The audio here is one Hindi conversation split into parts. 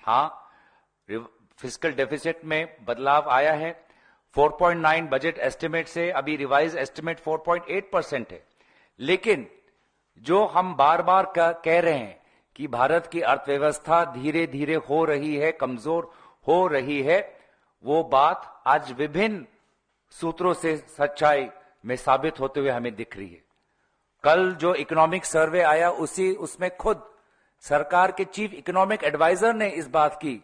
हाँ, फिस्कल डेफिसिट में बदलाव आया है। 4.9 बजट एस्टिमेट से अभी रिवाइज एस्टिमेट 4.8% है। लेकिन जो हम बार बार कह रहे हैं कि भारत की अर्थव्यवस्था धीरे धीरे हो रही है, कमजोर हो रही है, वो बात आज विभिन्न सूत्रों से सच्चाई में साबित होते हुए हमें दिख रही है। कल जो इकोनॉमिक सर्वे आया उसमें खुद सरकार के चीफ इकोनॉमिक एडवाइजर ने इस बात की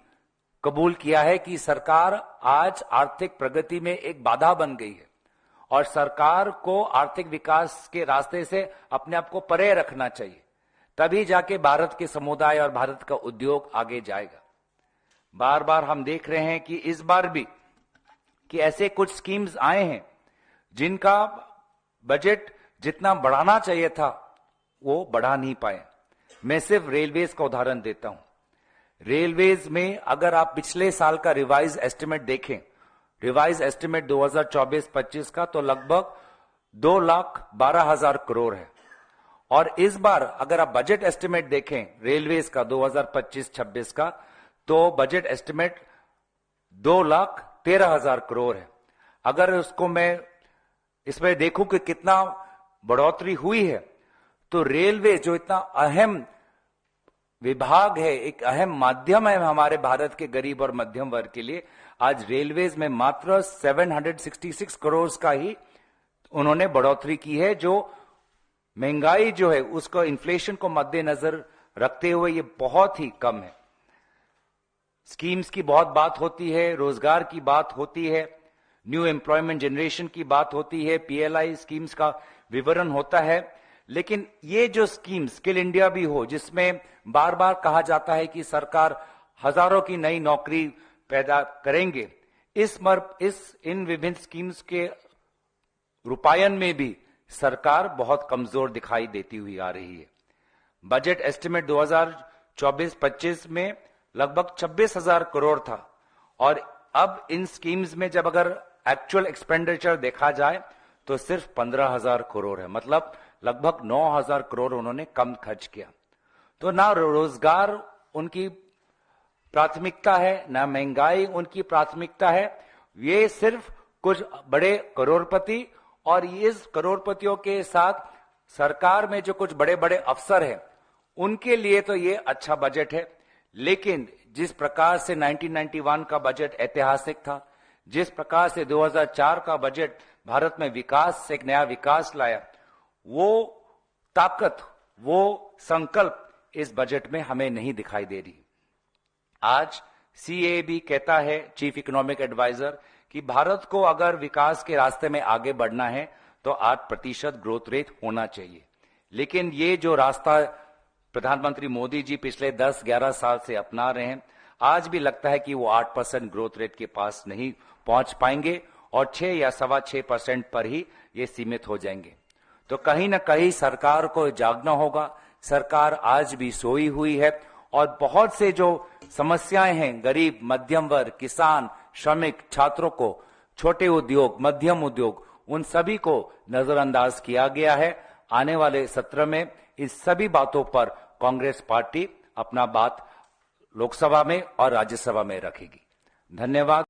कबूल किया है कि सरकार आज आर्थिक प्रगति में एक बाधा बन गई है और सरकार को आर्थिक विकास के रास्ते से अपने आप को परे रखना चाहिए, तभी जाके भारत के समुदाय और भारत का उद्योग आगे जाएगा। बार बार हम देख रहे हैं कि इस बार भी कि ऐसे कुछ स्कीम्स आए हैं जिनका बजट जितना बढ़ाना चाहिए था वो बढ़ा नहीं पाए। मैं सिर्फ रेलवेज का उदाहरण देता हूं। रेलवेज में अगर आप पिछले साल का रिवाइज एस्टिमेट देखें, रिवाइज एस्टिमेट 2024-25 का, तो लगभग 2,12,000 करोड़ है। और इस बार अगर आप बजट एस्टिमेट देखें रेलवेज का 2025-26 का, तो बजट एस्टिमेट 2,13,000 करोड़ है। अगर उसको मैं इसमें देखूं कि कितना बढ़ोतरी हुई है, तो रेलवे जो इतना अहम विभाग है, एक अहम माध्यम है हमारे भारत के गरीब और मध्यम वर्ग के लिए, आज रेलवेज में मात्र 766 करोड़ का ही उन्होंने बढ़ोतरी की है, जो महंगाई जो है उसको, इन्फ्लेशन को मद्देनजर रखते हुए ये बहुत ही कम है। स्कीम्स की बहुत बात होती है, रोजगार की बात होती है, न्यू एम्प्लॉयमेंट जनरेशन की बात होती है, पीएलआई स्कीम्स का विवरण होता है, लेकिन ये जो स्कीम स्किल इंडिया भी हो, जिसमें बार बार कहा जाता है कि सरकार हजारों की नई नौकरी पैदा करेंगे, इन विभिन्न स्कीम्स के रूपायन में भी सरकार बहुत कमजोर दिखाई देती हुई आ रही है। बजट एस्टिमेट 2024-25 में लगभग 26,000 करोड़ था और अब इन स्कीम्स में जब अगर एक्चुअल एक्सपेंडिचर देखा जाए तो सिर्फ 15,000 करोड़ है, मतलब लगभग 9,000 करोड़ उन्होंने कम खर्च किया। तो ना रोजगार उनकी प्राथमिकता है, ना महंगाई उनकी प्राथमिकता है। ये सिर्फ कुछ बड़े करोड़पति और इस करोड़पतियों के साथ सरकार में जो कुछ बड़े बड़े अफसर हैं उनके लिए तो ये अच्छा बजट है। लेकिन जिस प्रकार से 1991 का बजट ऐतिहासिक था, जिस प्रकार से 2004 का बजट भारत में विकास से एक नया विकास लाया, वो ताकत, वो संकल्प इस बजट में हमें नहीं दिखाई दे रही। आज सीए भी कहता है, चीफ इकोनॉमिक एडवाइजर, कि भारत को अगर विकास के रास्ते में आगे बढ़ना है तो 8% ग्रोथ रेट होना चाहिए। लेकिन ये जो रास्ता प्रधानमंत्री मोदी जी पिछले 10-11 साल से अपना रहे हैं, आज भी लगता है कि वो 8% ग्रोथ रेट के पास नहीं पहुंच पाएंगे और 6 या 6.25% पर ही ये सीमित हो जाएंगे। तो कहीं ना कहीं सरकार को जागना होगा। सरकार आज भी सोई हुई है और बहुत से जो समस्याएं हैं, गरीब, मध्यम वर्ग, किसान, श्रमिक, छात्रों को, छोटे उद्योग, मध्यम उद्योग, उन सभी को नजरअंदाज किया गया है। आने वाले सत्र में इस सभी बातों पर कांग्रेस पार्टी अपना बात लोकसभा में और राज्यसभा में रखेगी। धन्यवाद।